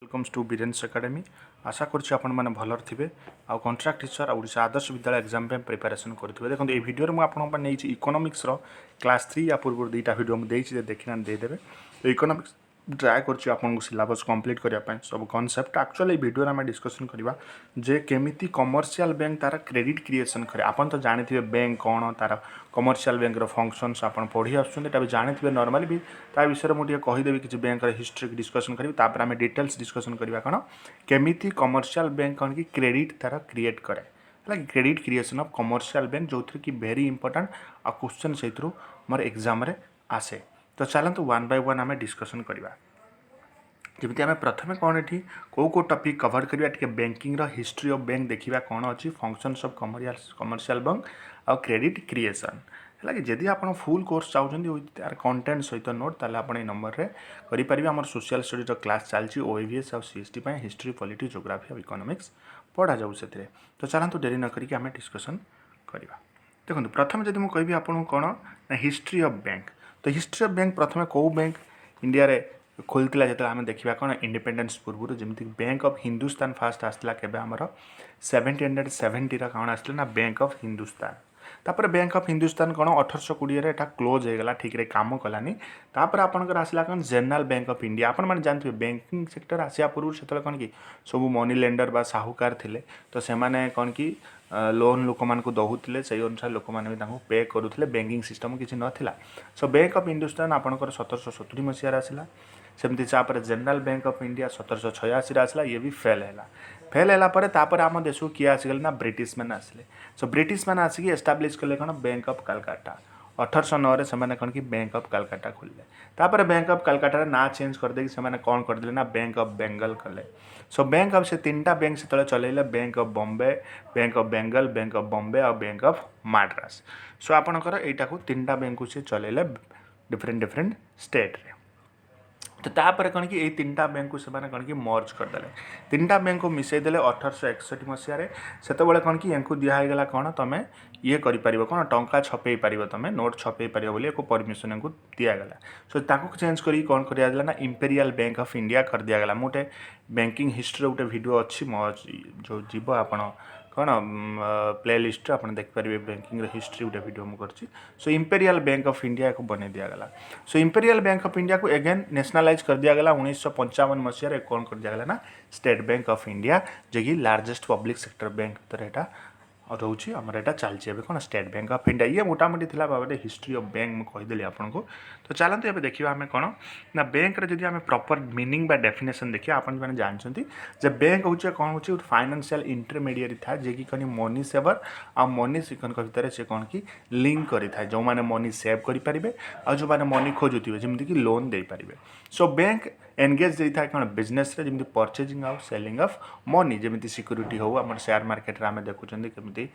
Welcomes to बीरेन्स academy आशा करुच्ची आपण मैंने भलर थे आ contract teacher Odisha Adarsh Vidyalaya exam preparation करेंगे। देखो ये वीडियो में आपने इकोनॉमिक्स क्लास 3 या पूर्व दुईटा वीडियो मुझे देखना देदेवे। तो इकोनॉमिक्स ट्राए कर आपको सिलेबस कंप्लीट करने सब कॉन्सेप्ट एक्चुअली वीडियो में डिस्कसन करवा जे केमिति कमर्शियल बैंक तार क्रेडिट क्रिएशन करे। आपन तो जानते बैंक कौन तार कमर्शियल बैंक फंक्शंस आप पढ़ी आसुँच जानते नॉर्मली भी ता विषय मुझे कहीदेवी किसी बैंक हिस्ट्री डिस्कसन करी तापर आम डिटेल्स डिस्कसन करवा कौन केमिति कमर्शियल बैंक कौन कि क्रेडिट तार क्रिएट करे credit creation of commercial bank जो कि वेरी इंपोर्टेंट आ क्वेश्चन से मोर एग्जाम रे आसे। तो चलते वन बाय वन आम डिस्कसन करवा जमी आम प्रथम कौन ये कौ टॉपिक कवर करवा टे बैंकिंग हिस्ट्री ऑफ बैंक देखा कौन अच्छी फंक्शंस ऑफ कमर्शियल बैंक आ क्रेडिट क्रिएशन है कि जदि आप फुल कोर्स चाहते विथ यार कंटेंट सहित नोट ताले आप नंबर रे करेंगे। आम सोशल स्टडीज क्लास चलती ओएवीएस और सीएसटी हिस्ट्री पॉलिटी ज्योग्राफी और इकोनॉमिक्स पढ़ा जाऊ से। तो चलते डेरी न करिक आम डिस्कसन करवा। देखो प्रथम जब मुझे कहि आपको कौन ना हिस्ट्री ऑफ बैंक। तो हिस्ट्री ऑफ बैंक प्रथम कौ बैंक इंडिया रे खोलता जो आम देखा कौन इंडिपेंडेंस पूर्व जमी बैंक ऑफ हिंदुस्तान फास्ट आसला के 1770 कौन आसला ना बैंक ऑफ हिंदुस्तान। तापर बैंक ऑफ हिंदुस्तान कौन 1820 एटा क्लोज हो गला ठीक रे काम कलानी। तापर आपनकर आसला कौन जनरल बैंक ऑफ इंडिया। आपण मैंने जानते बैंकिंग सेक्टर आसिया पूर्व से कौन कि सब मनी लेंडर बा साहूकार थिले तो सेमाने कौन कि लोन लोक मान दौले से अनुसार लोक मैंने पे करुले बैंकिंग सिस्टम किसी नाला। सो बैंक ऑफ हिंदुस्तान आपंकर 1770 मसीह आसला। सेमती तापर जनरल बैंक ऑफ इंडिया 1786 आसला ये भी फेल है। आम देश को किए आसीगले ना ब्रिटिश मैंने आसिले। सो ब्रिटिश मैंने आसिक एस्टाब्लीश कले कौन बैंक ऑफ कलकाता 1809 से कौन कि बैंक ऑफ कलकाता खोलिले। तापर बैंक ऑफ कलकाता ना चेंज करदे कौन करदे ना बैंक ऑफ बेंगल कले। सो बैंक ऑफ से 3टा बैंक से चलैले bank of Bombay bank of Bengal bank of Bombay और बैंक ऑफ मद्रास। सो आपणकर यहाँ को 3टा बैंक को से चलैले डिफरेंट स्टेट रे। तो तापर कौन कि 3टा बैंक को सेमाने कौन कि मर्ज करदे 3टा बैंक को मिसईदेले 1861 मसीह से कौन कि यांकु दिहगला कौन तुम ये कौन टंका छपे पार तुम नोट छपे पार बोली परमिशन यांकु दिगला। सो ताको चेंज करी कौन कर ना इंपेरियल बैंक ऑफ इंडिया कर दिगला। मोटे बैंकिंग हिस्ट्री गोटे वीडियो अच्छी मो जो जीव आपण कौन प्ले लिस्ट आप देखिपारे बैंकिंग हिस्ट्री गोटे वीडियो मुझे। सो इंपेरियल बैंक ऑफ इंडिया को बन दिगला। सो इंपेरियल बैंक ऑफ इंडिया को एगेन नेशनलाइज कर दिगला 1955 मसीह कौन कर दिगला ना स्टेट बैंक ऑफ इंडिया जो कि लार्जेस्ट पब्लिक सेक्टर बैंक भर यहाँ रोचे आमर यहाँ चलती है कौन स्टेट बैंक ऑफ इंडिया। ये मोटामोटी थी भाव हिस्ट्री ऑफ बैंक मुझे कहीदेली आपको। तो चलते ये देखा आम कौन ना बैंक रे आम प्रॉपर मीनिंग बा डेफिनेशन देखिए आपण मैंने जानते बैंक हूँ कौन हूँ फाइनेंशियल इंटरमीडिएट था जे कि कौन मनी सेवर आ मनी सिकन भितर से कौन कि लिंक करी था जो मैंने मनी सेव करेंगे और जो मैंने मनी खोजुवे जमीक कि लोन दे पारे। सो बैंक एनगेज होता है कौन बिजनेस रे जमी परचेजिंग आउ सेलिंग ऑफ मनी जमी सिक्यूरीटी हो आम शेयर मार्केट आम देखुं केमी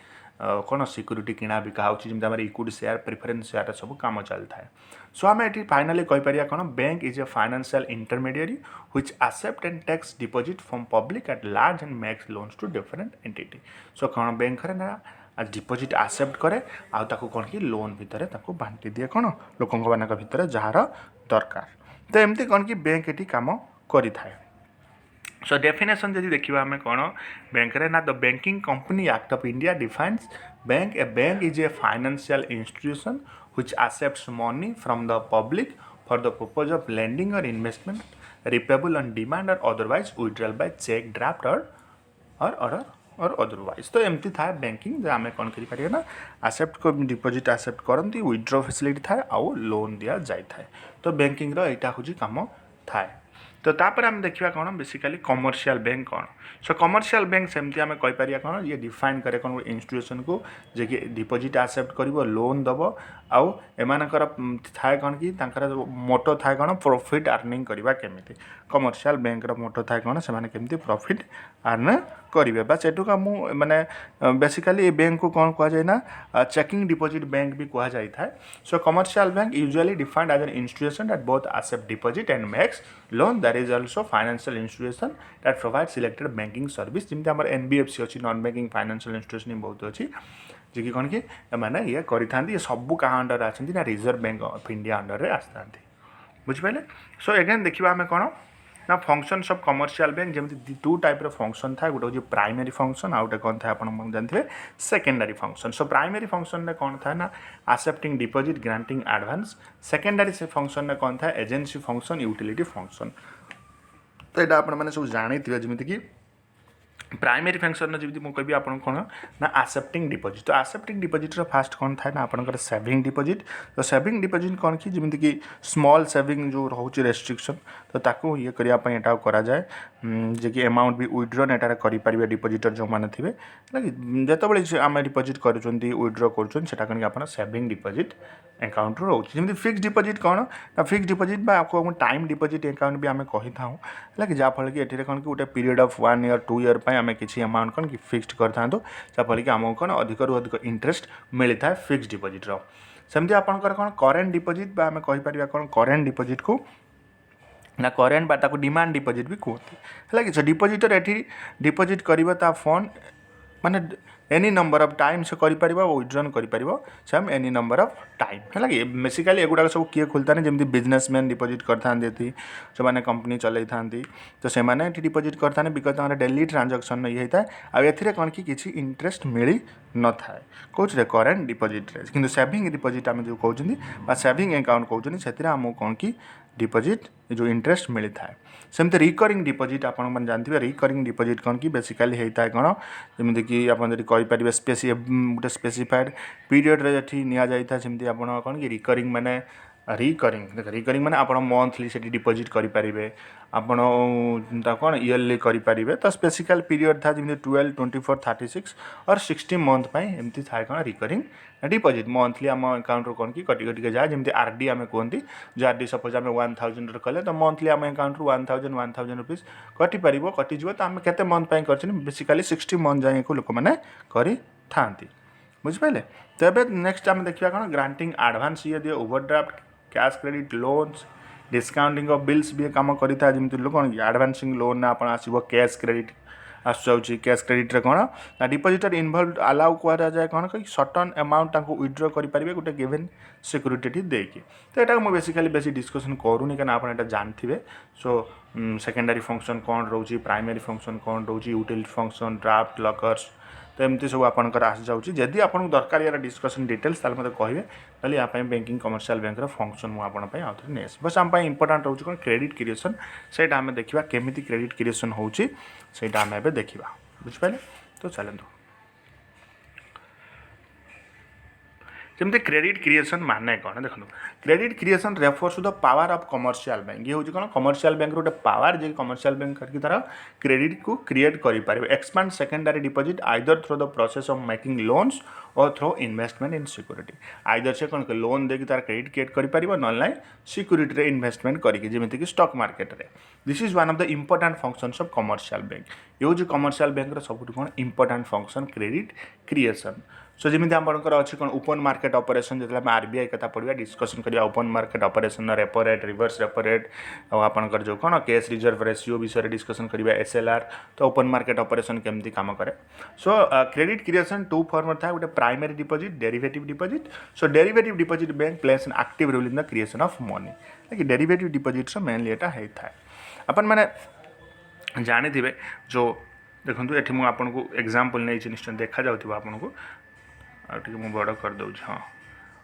कौन सिक्यूरीटी किणा बिका होमती इक्विटी शेयर प्रिफरेन्स शेयर सब कम चलता है। सो आम ये फाइनाली कहीपर कौन bank is a financial intermediate which accept and takes deposit from public at large and makes loans to different entity. So कौन बैंक रे ना डिपॉजिट एक्सेप्ट करे आउ कौन कि लोन भितर बांटी दिए कौन लोक भितर जार दरकार। तो एमती कौन कि बैंक ये कम करी थाए। सो डेफिनेशन जब देखा आम कौन बैंक रे ना the banking company act of India defines bank a bank is a financial institution which accepts money from the public for the purpose of lending और इन्वेस्टमेंट रिपेबल ऑन डिमांड और otherwise withdrawal by cheque draft और otherwise. तो एमती था banking आम कौन करें ना एक्सेप्ट को डिपॉजिट एक्सेप्ट करती विड्रॉ फैसिलिटी थाए आउ लोन दि जाए। तो बैंकिंग यहाँ हूँ कम थाए। तो तापर आम देखा कौन बेसिकली कमर्शियल बैंक कौन। सो कमर्शियल बैंक सेमती आम कहीपर कौन ये डिफाइन करे कौन इंस्टीट्यूशन को जे कि डिपॉजिट एक्सेप्ट कर लोन दब आउ एमानकर थाए कौन कि मोटो थाए कौन प्रॉफिट अर्निंग करवा केमिति। कमर्शियल बैंक मोटो थाए कौन से केमिति प्रॉफिट अर्न करेंगे बस एटुक माने बेसिकली बैंक को कौन कह जाए ना चेकिंग डिपॉजिट बैंक भी कह जाए था। So commercial bank usually defined as an institution that both accept deposit and makes loan that is also financial institution that provide selected banking service जमी आम एनबीएफसी अच्छी नॉन बैंकिंग फाइनेंशियल इंस्टीट्यूशन बहुत अच्छी जी कौन कि मैंने ये करें सब क्या अंडर आना reserve bank of India under आसता बुझिपारे। सो एगेन देखा आम कौन ना फंक्शन्स ऑफ कमर्शियल बैंक जमी टू टाइप फंक्शन था गोटे हूँ प्राइमरी फंक्शन आउटे कौन था आप जानते secondary function so primary function में कौन था ना accepting deposit granting advance secondary से फंक्शन में कौन था एजेंसी फंक्शन यूटिलिटी फंक्शन तो यहाँ आपने सब जानी जमीती कि प्राइमरी फंक्शन जमी मुझे कह आप कौन ना एक्सेप्टिंग डिपॉजिट तो एक्सेप्टिंग डिपॉजिट फास्ट कौन था ना आपंकर सेविंग डिपॉजिट तो सेविंग डिपॉजिट कौन कि जमीती कि स्मॉल सेविंग जो रोचे रेस्ट्रिक्शन तो ताकू ये करने यहाँ कराए जे कि अमाउंट भी विड्रॉ एटार करेंगे डिपॉजिटर जो मैंने थे जिते आम डिपॉजिट कर विड्रॉ कर सेविंग डिपॉजिट अकाउंट रोचे जमी फिक्स डिपॉजिट कौन ना फिक्स डिपॉजिट आपको टाइम डिपॉजिट अकाउंट भी आम कही था कि जहाँफल कि ये कौन कि गोटे पीरियड ऑफ 1 ईयर 2 ईयर आम किसी अमाउंट कौन कि फिक्सड कर था जहाँफल कि आमको कौन अधिक अधिक इंटरेस्ट मिलता है फिक्स डिपॉजिटर सेमती आपंकर कौन करेन्ट डिपॉजिट आम कहीपर कौन करेन्ट डिपॉजिट को ना करेन्ट बा डिमांड डिपॉजिट भी कहते हैं कि डिपॉजिटर ये डिपॉजिट कर फंड माने एनी नंबर ऑफ टाइम से कर विड्रॉ कर same any number of time है कि बेसिकली एगुड़ा सब किए खोलता जमी बिजनेसमैन डिपॉजिट करते से मैंने कंपनी चलई था तो से डिपॉजिट करते बिकज डेली ट्रांजैक्शन ये होता है आउ कौन कि किसी इंटरेस्ट मिल न था कौन करेन्ट डिपॉजिट कि सेविंग डिपॉजिट आम जो कहते सेविंग अकाउंट कहते से आमको कौन कि डिपॉजिट जो इंटरेस्ट मिलता है सेमती रिकरिंग डिपॉजिट आप जानते रिकरिंग डिपॉजिट कौन कि बेसिकली होता है कौन जमीक आप कहीपर गोटे स्पेसिफाइड पीरियड ये नि जमी आप कौन कि रिकरिंग माने रिकरिंग देख रिकरिंग माने आप मंथली से डिपॉजिट करेंगे आपण कौन इयरली करेंगे तो स्पेसिफिक पीरियड था जमी 12, 24, 36 और 60 मंथ एमती था कौन रिकरिंग डिपॉजिट मंथली आम अकाउंट कौन कि कटी कटिके जाए जमी आरडी आम कहते जो आरडी सपोज आम 1000 कले तो मंथली आम अकाउंट 1000 रुपीज कटिपर कटिज तो आम के मंथ कर बेसिकली 60 मंथ जाए को लोक मैंने करी बुझिपारे तो ये नेक्स्ट आम देखा कौन ग्रांटिंग एडवांस ये दिए overdraft cash credit loans discounting of bills भी काम करता है जमी कौन एडवांसिंग लोन आप आसो कैश क्रेडिट आसूँ कैश क्रेडिट कौन ना डिपॉजिटर इनवॉल्व अलाउ कराए कौन कि सर्टन अमाउंट विड्रॉ करेंगे गोटे गिवन सिक्यूरीटी देकी तो यहाँ मुझे बेसिकली बेसी डिस्कसन करूनी क्या आप जानते सो सेकेंडरी फंक्शन कौन रोचे प्राइमरी फंक्शन कौन रोचे यूटिलिटी फंक्शन ड्राफ्ट लकर्स तो एमती सब आपंकर आसी जाऊँगी जदि आपको दरकार यार डिस्कसन डिटेल्स मतलब कहे ना यहाँ बैंकिंग कमर्शियल बैंक फंक्शन मुझे आउ थे नहीं बस आम इंपोर्टाट रोचे कौन क्रेडिट क्रिएशन से आम देखा केमी क्रेडिट क्रिएशन होची आम एवं देखा बुझिपारे तो चलतु जमी क्रेडिट क्रिएशन माने कौन देखो credit creation refers to the power of commercial bank ये हूँ कौन कमर्शियल बैंक गोटे पावर जे कमर्शियल बैंक करके तार क्रेडिट को क्रिएट करें expand secondary deposit either through the process of making loans और through investment in security either से कौन लोन देकी तार क्रेडिट क्रिएट करें ना ना सिक्यूरिटी रे इन्वेस्टमेंट करके जमीक स्टॉक मार्केट रे this is one of the important functions of commercial bank ये हूँ कमर्शियल बैंक सब कौन important function credit creation so जमी आपंकर अच्छी कौन ओपन मार्केट ऑपरेशन जो आम आरबीआई कथा पढ़ा डिस्कसन करिया open market operation repo rate reverse repo rate आपंकर जो कौन कैश रिजर्व रेशियो विषय डिस्कसन करिया एसएलआर तो ओपन मार्केट ऑपरेशन केमती काम करे so credit creation two form था गोटे primary deposit derivative deposit so derivative deposit bank plays an active role in the creation of money कि डेरिवेटिव डिपॉजिट मेनली यहाँ होता है अपन मैंने जानी जो देखो ये मुझे आपको एग्जांपल नहीं निश्चय देखा जाऊँ आपको आगे बड़ करदे हाँ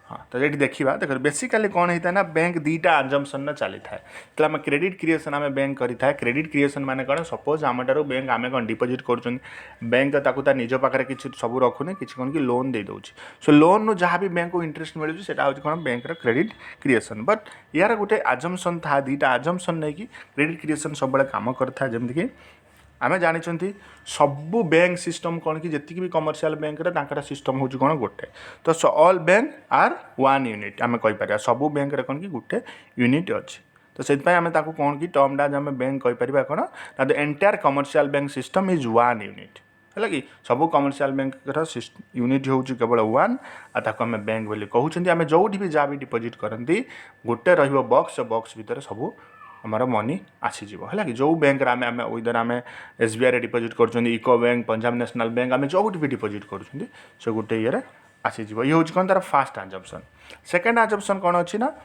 हाँ तो ये देखा देख बेसिकली कौन होता है ना बैंक दीटा आजम्पन चली था तो आम क्रेडिट क्रिएशन आम बैंक करें क्रेडिट क्रिएशन माने कौन सपोज आम ठार बैंक आम कौन डिपॉजिट कर बैंक तो निज पाखे किसी सब रखुनी किसी कौन कि लोन दे दूँ सो लोन नु जहाँ भी बैंक को इंटरेस्ट मिलूँ से हूँ कौन बैंक क्रेडिट क्रिएशन बट यार गोटे आजम्पन था दीटा आजम्पन नहीं कि क्रेडिट क्रिएशन सब काम करता है जमीक आम जानी सबू बैंक सिस्टम कौन कि जी भी कमर्शियल बैंक सिस्टम हूँ कौन गोटे तो all bank are one unit आम कहीपर सबू बैंक कौन कि गोटे यूनिट अच्छी तो से आम कौन कि टर्म आम बैंक कहीपर कौन ना the entire commercial bank system is one unit है कि सबू कमर्शियल बैंक यूनिट हूँ केवल वन आम बैंक बोली कहते आम जो भी जहाँ भी डिपॉजिट करती गोटे रक्स बक्स भितर सबू हमारा मनी आसीज है कि जो बैंक आम आम इधर आम एसबीआई डिपॉजिट कर इको बैंक पंजाब नेशनल बैंक आम जो भी डिपॉजिट कर गोटे ये आसीज ये हूँ कौन तार फास्ट आजम्पन सेकेंड आजम्पन कौन अच्छी ना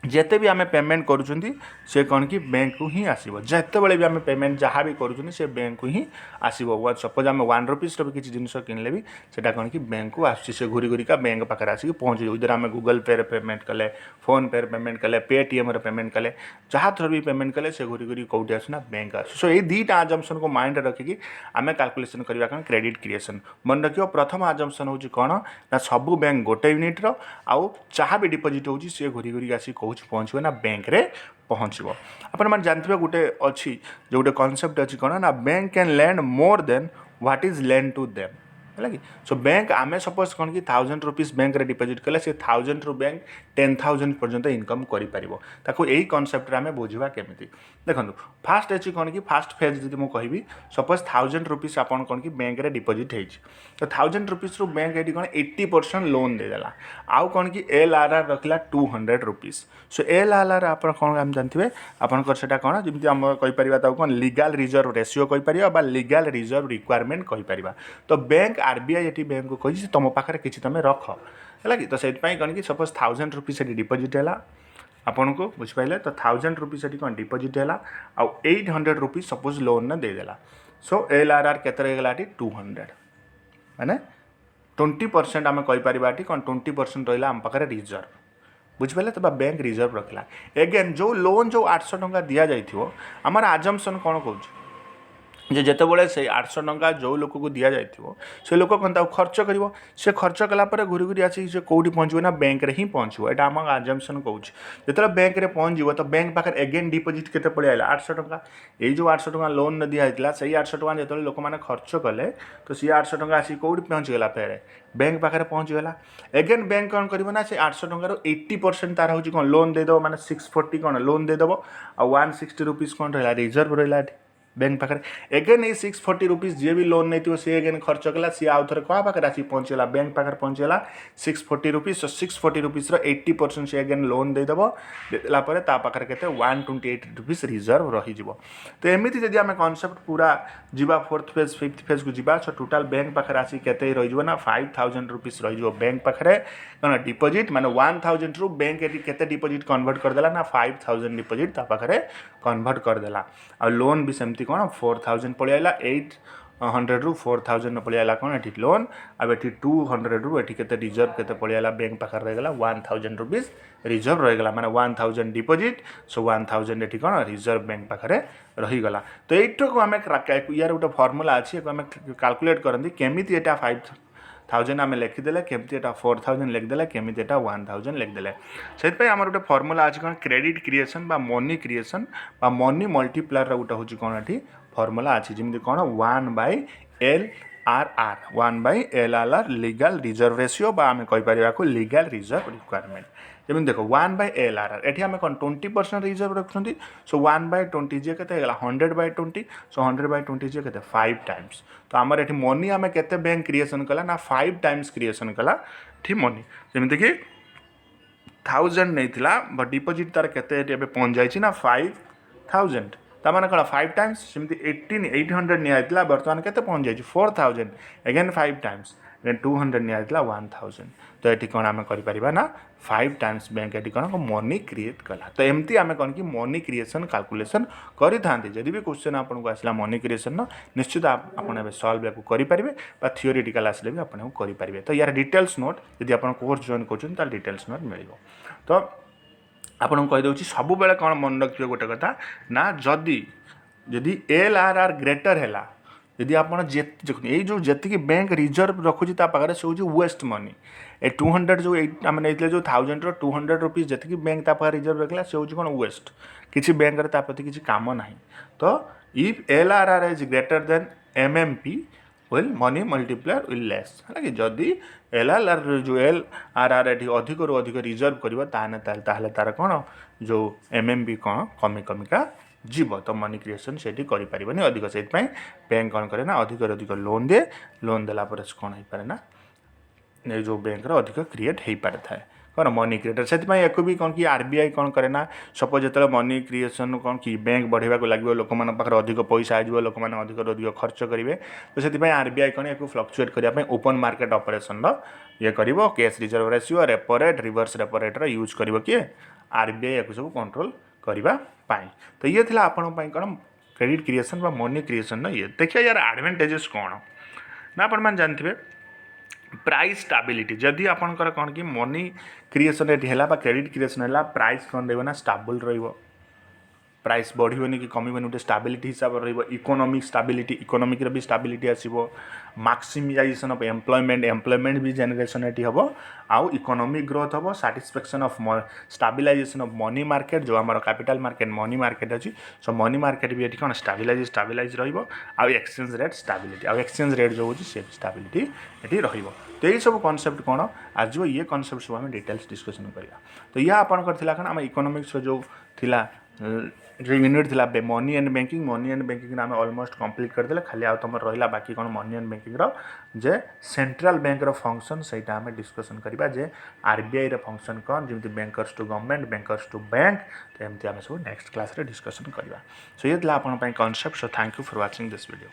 जिते भी आम पेमेंट करुँच से कौन कि बैंक को ही आसो जिते बड़े भी आम पेमेंट जहाँ भी करुँच से बैंक को ही आसो सपोज आम 1 रुपीस भी किसी जिन किनले भी सेटा कौन कि बैंक को आसे घूरी घूरिका बैंक पाखे आसिक पहुँचे इधर आम गूगल पे पेमेंट कले फोन पे पेमेंट कले पेटीएम पेमेंट कले जहाँ थर भी पेमेंट कले से घूरी घूरी कौटी आसना बैंक आस सो ये दुईटा आजम्पन को माइंड रखिकी आम कैलकुलेसन करवा कौन क्रेडिट क्रिएसन मन रख प्रथम आजम्पन हूँ कौन ना सबू बैंक गोटे यूनिट्र आउ जहाँ भी डिपोजिट होची सी घूरी घूरी आसी कौन पहुँचे ना बैंक रे पहुँचो आपण मैंने जानते गोटे अच्छी जो गोटे कनसेप्ट अच्छी कौन ना bank can lend more than what is lend to them है कि सो बैंक आम सपोज कौन कि 1000 रुपीस बैंक रे डिपोजिट कले से 1000 रु बैंक 10,000 पर्यंत इनकम करें यही कनसेप्ट आम बुझा केमी देखो फास्ट अच्छी कौन कि फास्ट फेज जी मुझे कहि सपोज 1000 रुपीस आप कौन कि बैंक रे डिपोजिट होती तो 1000 रुपीस रु बैंक ये कौन 80% लोन देदेला आउ कौन कि LRR रखला 200 रुपीस सो LRR आप कौन आम जानते आपंकर से कौन जमी आम कहीपर कौन लीगल रिजर्व रेशियो कहीपर लीगल रिजर्व रिक्वायरमेंट कहीपर तो बैंक RBI ये बैंक को कही तुम पाखे किसी तुम रख है कि तो से कौन कि सपोज 1000 रुपीस डिपोजिट है आपन को बुझिपारे तो 1000 रुपीस कौन डिपोजिट है आउ 800 रुपीस सपोज लोन ने देदेला सो LRR केते गला 200 माने 20% आम कहीपर कौन 20% रहा आम पाखे रिजर्व बुझिपारे तो बैंक रिजर्व रखला एगेन जो लोन जो 800 टंका दि जाइथिवो आमर आजम्पशन कौन कौन जिते बड़े से 800 टंका जो लोक को दि जाइथिवो से लोक कौन खर्च कर से खर्च कलापर घूरी घूरी आसी से कौटी पहुँचो ना बैंक रे ही पहुँचो यहाँ आम आजम्पशन कौन जो बैंक रे पहुँचो तो बैंक पाखे एगेन डिपोजिट केते पड़े आला 800 टंका ये जो 800 टंका लोन दिखाई से 800 टंका जो लोक मैंने खर्च कले तो सी 800 टंका आसी कौटी पहुँचीगला फेर बैंक पाखे पहुँचीगला एगेन बैंक कौन करना से 800 टंकार 80% तार हूँ कौन लोन देदेव मैंने 640 कौन लोन देदेव आ 160 रुपीस कौन रहा रिजर्व रहा बैंक पाखे एगेन ये 640 रुपीस जी भी लोन नहीं सी एगेन खर्च कला सी आउ थे क्या पाखे आसी पहुँचीगला बैंक पाखे पहुँचीगला 640 रुपीस 640 रुपीस 80% से एगेन लोन देदेव देदेलापर पाखे के 128 रुपीस रिजर्व रही तो एमती जब आम कनसेप्ट पूरा जीवा 4th फेज 5th फेज को जीवा सो टोटाल बैंक पाखे आसी के रही ना 5000 रुपीस रही बैंक पाखे कौन डिपोजिट माने 1000 रु बैंक के डिपोजिट कन्वर्ट करदेला ना 5000 डिपोजिट पाखे कन्वर्ट करदेला आ लोन भी सेमती कौन 4000 पड़ेगा 800 रु 4000 पड़ेगा कौन ये लोन अब ये 200 रु ये रिजर्व के पड़ेगा बैंक पाखे रहीगला 1000 रुपीस रिजर्व रहीगला माने 1000 डिपोजिट सो 1000 ये कौन रिजर्व बैंक पाखे रहीगला तो यू को आम यार गोटे फर्मुला अच्छी आम कैलकुलेट करती केमी यहाँ 5000 आम लिखिदे केमती एटा 4000 लिखिदे केमी एटा 1000 लिखिदे से आम गोटे फर्मुला अच्छी कौन क्रेडिट क्रिएसन बा मनी क्रिएसन बा मनी मल्टीप्लायर गोटे हूँ कौन ये फर्मुला अच्छी जमी कौन 1/LRR 1/LRR legal reserve ratio बा आम कहीपर लीगल रिजर्व रिक्वायरमेंट जमी देख 1/LRR ये आम कौन 20% रिजर्व रखुँच सो 1/20 जी के 100/20 सो 100/20 जी के 5 टाइम्स तो आमर ये मनी आम के बैंक क्रिएसन कला ना 5 टाइम्स क्रिएसन कला ठीक मनी जमी कि 1000 नहीं बट डिपोजिट तार के पहुँच जाए ना 5000 तार कौन 5 टाइम्स सेमती 800 निया बर्तमान के पहुँच जाए 4000 एगेन 5 टाइम्स 200 निया 1000 तो ये कौन आम कर ना 5 टाइम्स बैंक ये कौन मनी क्रिएट कला तो एमती आम कौन कि मनी क्रिएसन कैलकुलेसन करि थांती जदि भी क्वेश्चन आपको आसला मनी क्रिएसन निश्चित आपन सल्व या करेंगे थियोरिटिकल आसले भी आपको करेंगे तो यार डिटेल्स नोट यदि आप कोर्स जॉइन कर डिटेल्स नोट मिल तो आपको कहीदे सब बेले कौन मन रखिए गोटे कथा ना जदि LRR ग्रेटर है यदि आप ये जो जी बैंक रिजर्व रखुची पाखे से हूँ वेस्ट मनी ए 200 जो आम नहीं जो 1000 200 रुपीस जी बैंक पाखे रिजर्व रखला से हूँ कौन वेस्ट किसी बैंक प्रति किसी काम ना तो if LRR is greater than MMP will money multiplier will less है कि जदि LRR जो LRR ये अधिक रू अधिक रिजर्व कर तार कौन जो MMP कौन कमी कमिका जीव तो मनी क्रिएसन से करें अधिक से बैंक कौन करे ना अधिक अधिक लोन दे लोन देला कौन हो पारे ना जो बैंक अधिक क्रिएट हो पारे थाए कौन मनी क्रिएटर से भी कौन कि आरबीआई कौन करे ना सपोज जो मनी क्रिएसन कौन कि बैंक बढ़ावा लगे लोक पाखे अधिक पैसा हो लोक मैंने अधिक अधिक खर्च करेंगे तो से आरबीआई कौन या फ्लक्चुएट करने ओपन मार्केट ऑपरेशन ये कर cash reserve ratio repo rate reverse repo rate use कर किए आरबीआई या सब कंट्रोल करने तो ये थी आपण कौन क्रेडिट क्रिएसन मनी क्रिएसन ये देखिए यार एडवांटेजेस कौन ना आप जानते प्राइस स्टाबिलिटी जदि आपंकर कौन कि मनी क्रिएसन है क्रेडिट क्रिएसन है प्राइस कौन रहा स्टाबल प्राइस बढ़ोनी कि कमी गोटे स्टाबिलिटी हिसाब से इकोनॉमिक स्टाबिलिटी इकोनॉमिक भी स्टाबिलिटी आसो मैक्सिमाइजेशन ऑफ एम्प्लॉयमेंट भी जनरेशन ये हम आउ इकोनॉमिक ग्रोथ हम satisfaction of स्टाबिलाइजेशन of money market जो आम कैपिटल मार्केट मनी मार्केट अच्छी सो मनी मार्केट भी ये कौन स्टाबिलाइज रहा एक्सचेंज रेट स्टाबिलिटी आउ एक्सचेंज रेट जो होची स्टाबिलिटी ये रहिबो तो यही सब कॉन्सेप्ट कौन आज ये कॉन्सेप्ट सब आम डिटेल्स डिस्कसन करवा तो यह आपंकर आम इकोनॉमिक्स जो थिला जो यूनिट थिला मनी एंड बैंकिंग आम ऑलमोस्ट कंप्लीट करदे खाली आ तुम रहा बाकी कौन मनी एंड बैंकिंग जे सेंट्रल बैंक रो फंक्शन सहीटा आम डिस्कसन करवा जे आरबीआई रो फंक्शन कौन जमी bankers to government bankers to bank तो एमती आम सब नेक्स्ट क्लास रे डिस्कसन करवा सो ये आपन concept so thank you for watching this video.